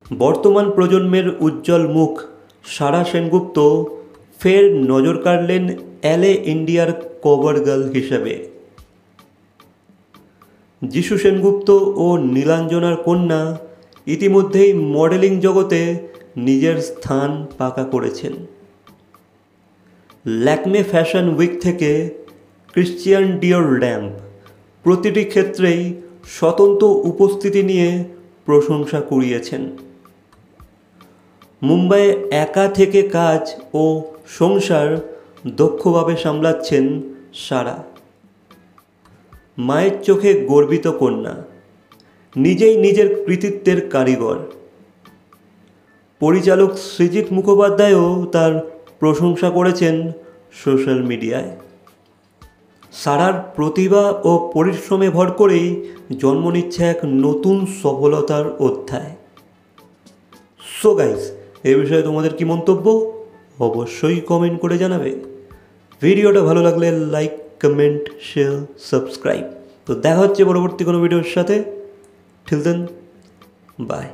বর্তমান প্রজন্মের উজ্জ্বল মুখ সারা সেনগুপ্ত ফের নজর কাড়লেন এলএ ইন্ডিয়ার কভার গার্ল হিসেবে। যিশু সেনগুপ্ত ও নীলাঞ্জনার কন্যা ইতিমধ্যেই মডেলিং জগতে নিজের স্থান পাকা করেছেন। ল্যাকমে ফ্যাশন উইক থেকে ক্রিশ্চিয়ান ডিওর র্যাম্প প্রতিটি ক্ষেত্রেই স্বতন্ত্র উপস্থিতি নিয়ে প্রশংসা কুড়িয়েছেন। মুম্বাইয়ে একা থেকে কাজ ও সংসার দক্ষভাবে সামলাচ্ছেন সারা। মায়ের চোখে গর্বিত কন্যা, নিজেই নিজের কৃতিত্বের কারিগর। পরিচালক সৃজিত মুখোপাধ্যায়ও তার প্রশংসা করেছেন সোশ্যাল মিডিয়ায়। সারার প্রতিভা ও পরিশ্রমে ভর করেই জন্ম নিচ্ছে এক নতুন সফলতার অধ্যায়। সো গাইস, এই বিষয়ে তোমাদের কি মন্তব্য অবশ্যই কমেন্ট করে জানাবে। ভিডিওটা ভালো লাগলে লাইক, কমেন্ট, শেয়ার, সাবস্ক্রাইব। তো দেখা হচ্ছে পরবর্তী কোনো ভিডিওর সাথে। Till then, by.